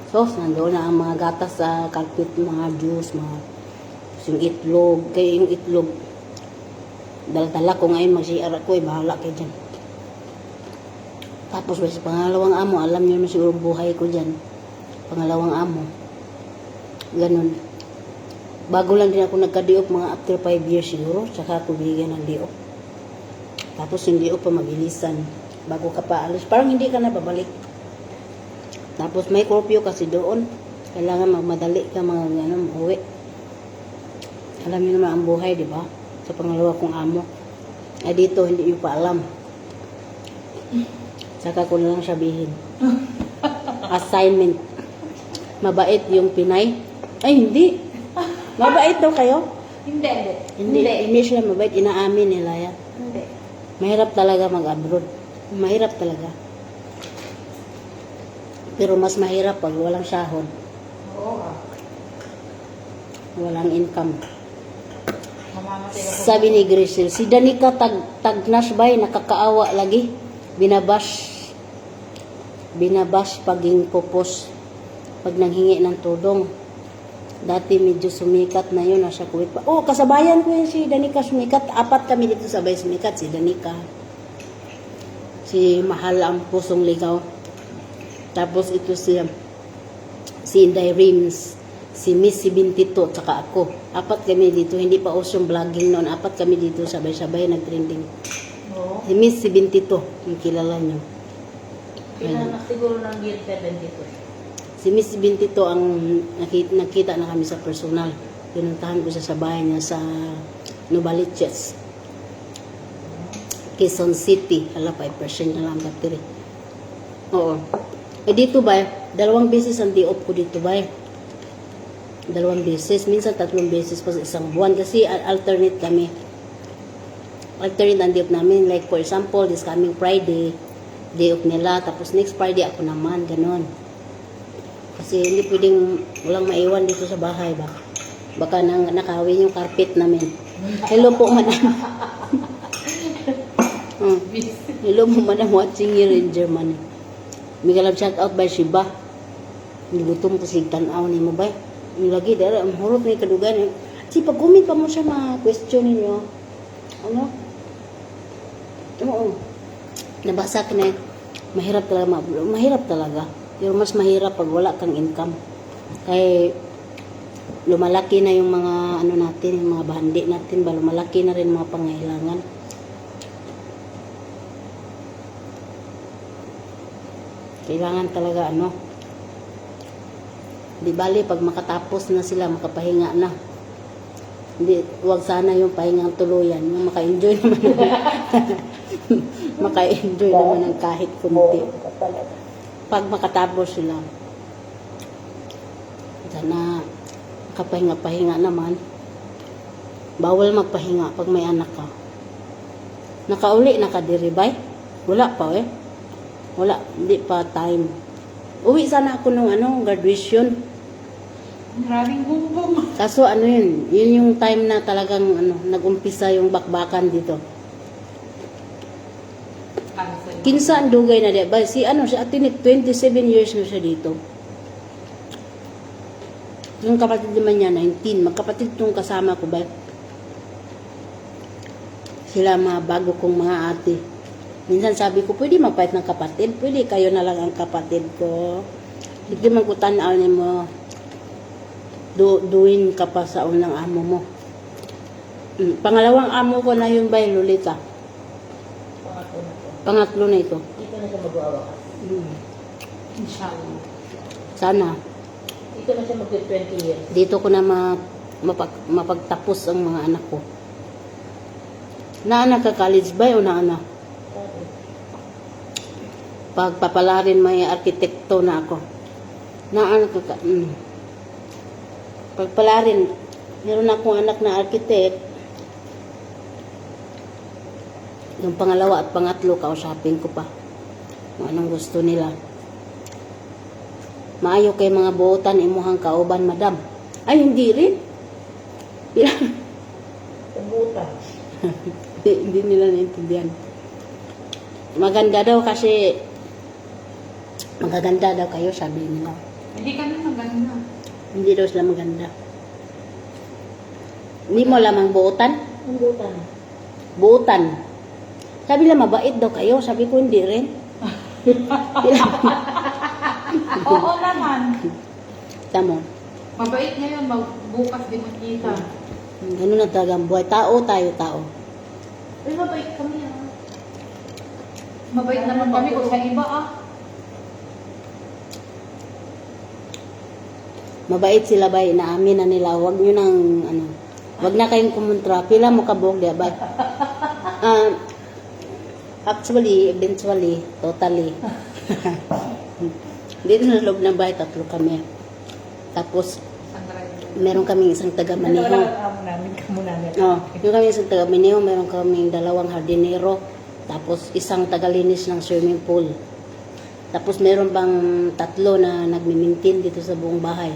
So, nandoon na ang mga gatas sa carpet, mga juice, yung itlog. Kaya yung itlog, dala-dala ko ngayon, mag-CR ako, bahala kayo dyan. Tapos sa pangalawang amo, alam niyo na siguro buhay ko dyan. Pangalawang amo. Ganun. Bago lang din ako nagka-diop, mga after 5 years siguro, saka ako bigyan ng diop. Tapos yung diop pa mabilisan. Bago ka pa alis, parang hindi ka na babalik. Tapos may curfew kasi doon. Kailangan magmadali ka uwi. Alam niyo naman ang buhay, di ba? Sa pangalawa kong amo. Dito, hindi niyo pa alam. Saka ko na lang sabihin. Assignment. Mabait yung Pinay. Ay, hindi. Mabait daw kayo? Hindi sila mabait. Inaamin nila yan. Hindi. Mahirap talaga mag-abroad. Mahirap talaga. Pero mas mahirap pag walang sahod. Oo. Walang income. Mamamatay ako. Sabi ni Grisel, si Danica tagnas bay, nakakaawa lagi. Binabash paging pupos pag nanghingi ng tulong. Dati medyo sumikat na yun, nasa Kuwait pa. Oh, kasabayan ko yun si Danica sumikat. 4 kami dito sabay sumikat. Si Danica, si Mahal ang pusong ligaw. Tapos ito si Inday Rims, si Miss 72, tsaka ako. 4 kami dito, hindi pa usong vlogging noon. 4 kami dito, sabay-sabay nag-trending. Oo. Si Miss 72, yung kilala niyo. Pinanak siguro ng year 72. Si Miss 72 ang nakita na kami sa personal. Pinuntahan ko siya sa bahay niya sa Novaliches, Quezon City. Hala, 5% na lang battery. Oo. Dito ba, 2 beses ang di-off ko dito ba. 2 beses, minsan 3 beses pa sa isang buwan kasi alternate kami. Alternate ang day off namin. Like for example, this coming Friday, day off nila. Tapos next Friday ako naman, ganon. Kasi hindi pwedeng walang maiwan dito sa bahay ba. Baka nakawin yung carpet namin. Hello po, madam. Hello po, madam, watching here in Germany. May galab shout out by Shiba. Gutom ko sig tanaw ni mo ba? Yung lagi dara ang hurot ni kadugan. Si pag-comment pa mo siya ma-question ninyo. Ano? Oo. Nabasa ko na yun. Mahirap talaga. Mahirap talaga. Pero mas mahirap pag wala kang income. Kaya lumalaki na yung mga ano natin, yung mga bahandi natin ba, lumalaki na rin mga pangailangan. Kailangan talaga ano, di bali pag makatapos na sila, makapahinga na. Hindi, wag sana yung pahingang tuluyan, yung maka-enjoy naman. Maka-enjoy naman ng kahit kunti. Pag makatapos sila, sana makapahinga-pahinga naman. Bawal magpahinga pag may anak ka. Nakauli, nakadiribay? Wala pa eh. Wala, hindi pa time. Uwi sana ako nung graduation. Maraming bumbong. Kaso yun yung time na talagang nag-umpisa yung bakbakan dito. Kinsa ang dugay na diba? Si Atinik, 27 years na siya dito. Yung kapatid naman niya, 19. Magkapatid tong kasama ko ba? Sila mga bago kong mga ate. Minsan sabi ko, pwede magpahit ng kapatid. Pwede kayo na lang ang kapatid ko. Hindi man ko tanaw ni mo. Duin ka pa sa unang amo mo. Pangalawang amo ko na yun ba, Lolita? Pangatlo na ito. Dito na siya mag-uawakas. Inshallah. Sana. Dito na siya mag-20 years. Dito ko na mapagtapos ang mga anak ko. Naanak ka college ba o naanak? Pagpapalarin may arkitekto na ako. Naanak ka pagpalarin, meron akong anak na architect. Yung pangalawa at pangatlo, kausapin ko pa. Kung anong gusto nila. Maayo kay mga buotan, imuhang kauban, madam. Ay, hindi rin. Pagbutan. Hindi nila naintindihan. Maganda daw kasi magaganda daw kayo, sabi nila. Hindi ka na maganda. Hindi daw sila maganda. Hindi mo lamang buotan? Pagbutan. Buotan. Sabi nila, mabait daw kayo. Sabi ko, hindi rin. Oo naman. Tamo. Mabait ngayon, bukas di makita. Ganun na talaga ang buhay. Tao, tao. Uy, mabait kami Mabait naman kami kung sa iba Mabait sila ba? Inaamin na nila. Huwag nyo nang, huwag na kayong kumontra. Pila mo kabog, di ba? Actually, eventually, totally. Dito sa loob ng bahay, 3 kami. Tapos, meron kaming isang taga-maniho. Kamo namin. Meron kaming isang taga-maniho, meron kaming 2 hardinero, tapos isang taga-linis ng swimming pool. Tapos meron bang 3 na nagmi-maintain dito sa buong bahay.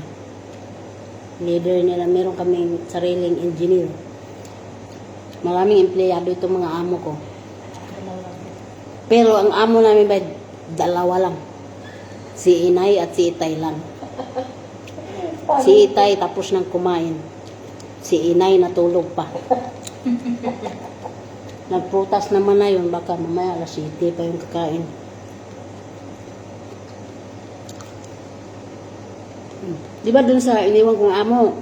Leader nila, meron kaming sariling engineer. Maraming empleyado itong mga amo ko. Pero ang amo namin ba, 2 lang. Si Inay at si Itay lang. Si Itay tapos nang kumain. Si Inay natulog pa. Nagprutas naman na yun. Baka mamaya alas 7 pa yung kakain. Di ba dun sa iniwan kong amo,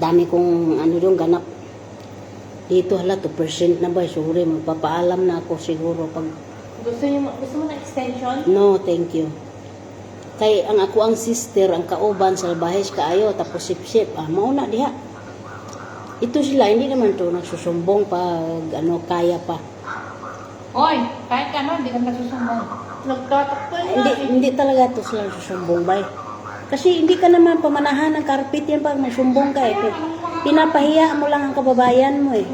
dami kong doon ganap. Dito 2% na ba? Sorry, magpapaalam na ako siguro pag... Gusto mo na extension? No, thank you. Kay ang sister, ang kauban, salbahes kaayo, tapos sip-sip. Mauna diha. Ito sila, hindi naman to nagsusumbong pag kaya pa. Oy, kahit hindi ka nagsusumbong. Nagtatakpan na. Hindi talaga to sila nagsusumbong, bay. Kasi hindi ka naman pamanahan ng carpet yan pag may sumbong ka eh. Pinapahiya mo lang ang kababayan mo eh.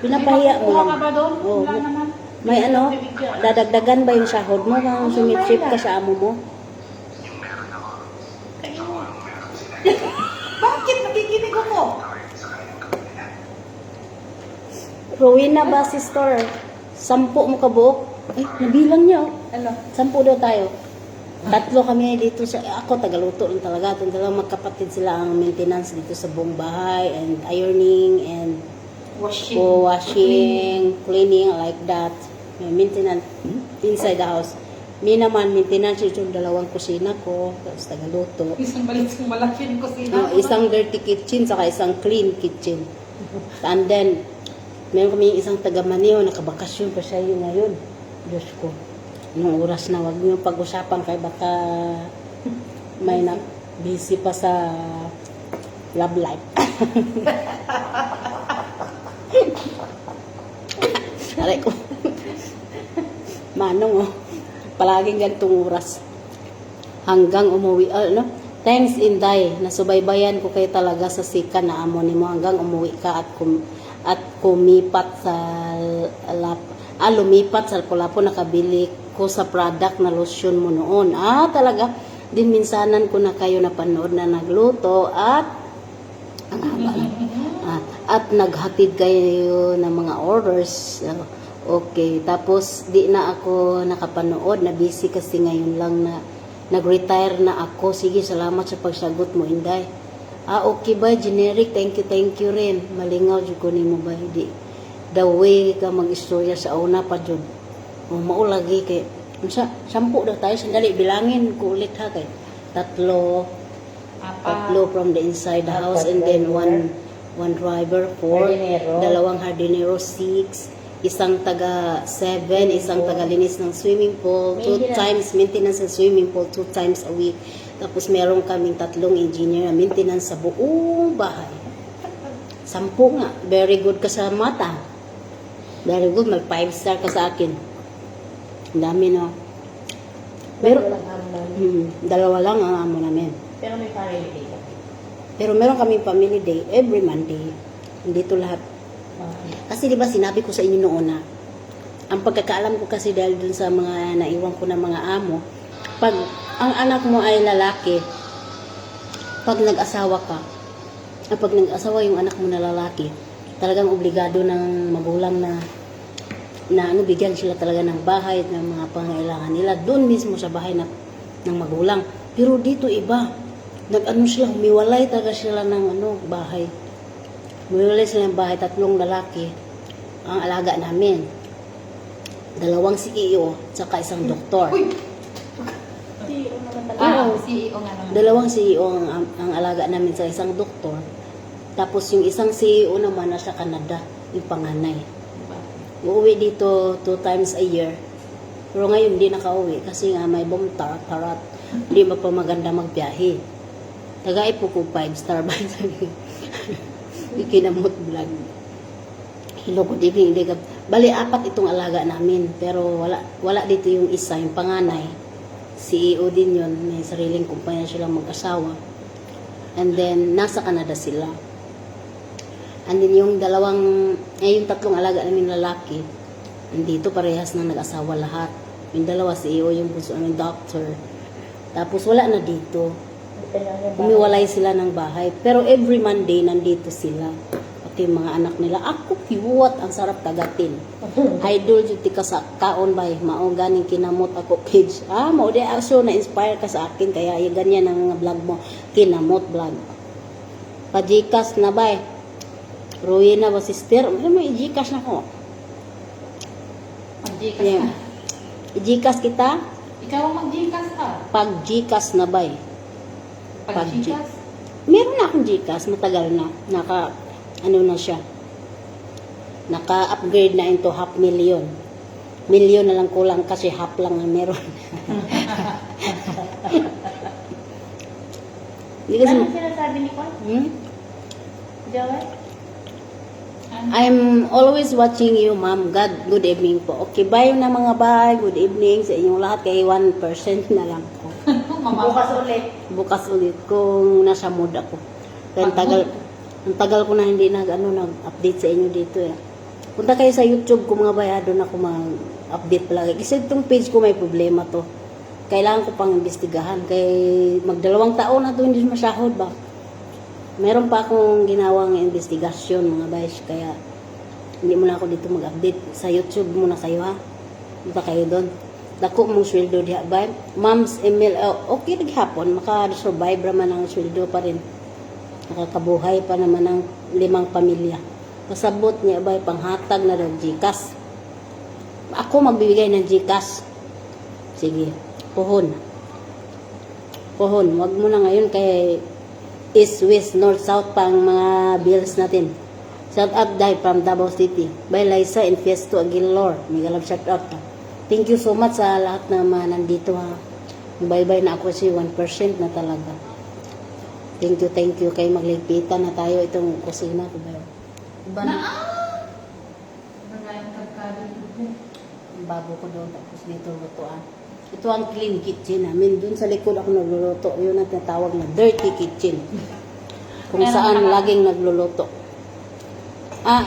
Pinapahiya mo Kuha lang. ka ba doon? Oo. Wala naman. May ano, dadagdagan ba yung sahod mo kung sumitsip ka sa amo mo? Bakit nakikinig ako? Rowena ba, sister? 10 mo kabuok? Ay, nabilang niya oh. Ano? 10 daw tayo. 3 kami dito sa, ako tagaluto lang talaga. Itong dalawang magkapatid sila ang maintenance dito sa buong bahay and ironing and washing, cleaning, like that. May maintenance inside the house. Mi naman, maintenance yung 2 kusina ko, tapos tagaluto. Isang balit ng malaki ng kusina. Isang dirty kitchen, saka isang clean kitchen. And then, meron kami isang taga-Maneo, nakabakasyon pa siya yun ngayon. Diyos ko. Nung oras na, wag niyo pag-usapan kay baka may na busy pa sa love life. Aray ko. Manong oh. Palaging ganitong oras. Hanggang umuwi. Thanks Inday. Nasubaybayan ko kayo talaga sa sika na amo nimo hanggang umuwi ka at kumipat sa lumipat sa Lapu-Lapu nakabili ko sa product na lotion mo noon. Talaga. Din minsanan ko na kayo napanood na nagluto at ang haba na. At naghatid kayo ng mga orders. Okay, tapos di na ako nakapanood, na busy kasi ngayon lang na nag-retire na ako. Sige, salamat sa pagsagot mo, Inday. Okay ba, generic, thank you rin. Malingaw jud ko nimo ba, di. The way ka mag-istorya sa una pa jud. Maulagi kay, 10 daw tayo, sandali, bilangin ko ulit ha kay. 3 from the inside the house and then one driver, 4, dalawang hardinero, 6, isang taga 7, isang tagalinis ng swimming pool, 2 times maintenance ng swimming pool, 2 times a week. Tapos meron kaming 3 engineer na maintenance sa buong bahay. 10 nga. Very good ka sa mata. Very good. Mag 5 star ka sa akin. Ang dami no. Pero, dalawa lang ang amo namin. Pero may family day ka. Pero meron kaming family day every Monday. Dito lahat. Kasi di ba sinabi ko sa inyo noon na ang pagkakaalam ko kasi dahil dun sa mga naiwan ko ng mga amo, pag ang anak mo ay lalaki, pag nag-asawa ka, pag nag-asawa yung anak mo na lalaki, talagang obligado ng magulang na bigyan sila talaga ng bahay at ng mga pangailangan nila doon mismo sa bahay ng magulang. Pero dito iba, sila, humiwalay talaga sila ng bahay. Humiwalay sila ng bahay, 3 lalaki ang alaga namin. 2 CEO, saka isang doktor. CEO naman talaga. CEO nga naman. 2 CEO ang alaga namin sa isang doktor. Tapos yung isang CEO naman nasa Canada, yung panganay. Uuwi dito 2 times a year. Pero ngayon hindi nakauwi kasi nga may tarat. Hindi pa maganda magbiyahe. Tagay po ko 5-star ba? Ikinamot vlog. Hello, good evening. Bali, 4 itong alaga namin. Pero wala dito yung isa, yung panganay. CEO din yun. May sariling kumpanya silang mag-asawa. And then, nasa Canada sila. And then, yung 3 alaga namin lalaki, nandito parehas na nag-asawa lahat. Yung 2 CEO, yung bunso namin doctor. Tapos, wala na dito. Umiwalay sila ng bahay. Pero every Monday, nandito sila. Pati yung mga anak nila. Ako, piwat, ang sarap tagatin. Idol, dito ka sa kaon ba, mao ganing kinamot ako page. Mao di also na-inspire ka sa akin. Kaya ganyan ang mga vlog mo. Kinamot vlog. Pa-Gcash na ba Rowena ba, sister? May Gcash na ko. Mag-Gcash Yeah. na. I-Gcash kita? Ikaw ang mag-Gcash ka. Pag-Gcash na ba Pag-Gcash. Meron na akong Gcash, matagal na. Na siya. Naka-upgrade na into 500,000. Milyon na lang kulang kasi half lang ang meron. Hindi kasi, Ano sinasabi ni Juan? Joel? I'm always watching you, ma'am. Good evening po. Okay, bye na mga bye. Good evening sa inyong lahat. Kay 1% na lang po. Bukas ulit. Bukas ulit kung nasa mood ako. Kaya ang tagal ko na hindi nag-update sa inyo dito eh. Punta kayo sa YouTube ko mga bayado na ako mag-update palagi. Kasi itong page ko may problema to. Kailangan ko pang imbestigahan. Kaya magdalawang taon na to hindi masahod ba. Meron pa akong ginawang investigasyon mga bayas. Kaya hindi mo na ako dito mag-update. Sa YouTube muna kayo ha. Punta kayo doon. Dako mong sweldo diha ba? Mom's email, okay naghapon. Maka-survive raman ang sweldo pa rin. Nakakabuhay pa naman ng 5 pamilya. Pasabot niya ba panghatag na ng GCash. Ako magbibigay ng GCash. Sige, puhon. Puhon, wag mo na ngayon kay East, West, North, South pang mga bills natin. Shout out dahil from Davao City. By Liza and Fiesto Aguilar. Mega love shout out ka. Thank you so much sa lahat na mga nandito ha. Bye-bye na ako si 1% na talaga. Thank you. Kay magligpitan na tayo itong kusina ko ba? Iba na. Nagayang tagkado dito. Ang bago ko doon tapos dito lutuan. Ito ang clean kitchen namin. Doon sa likod ako nagluluto. Yun ang tinatawag na dirty kitchen. Kung Meron saan ka ba? laging nagluluto.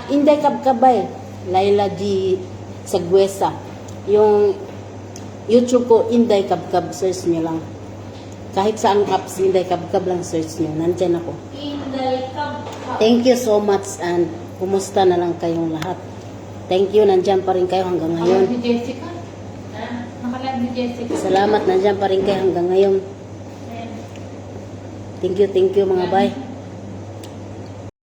Inday Kabkabay. Laila G. Sagwesa. Yung YouTube ko, Inday Kabkab. Search nyo lang. Kahit saan apps, Inday Kabkab lang search nyo. Nandyan ako. Inday Kab. Thank you so much and kumusta na lang kayong lahat. Thank you, nandyan pa rin kayo hanggang ngayon. Nakalive ni Jessica. Nakalive ni Jessica. Salamat, nandyan pa rin kayo hanggang ngayon. Thank you mga bay.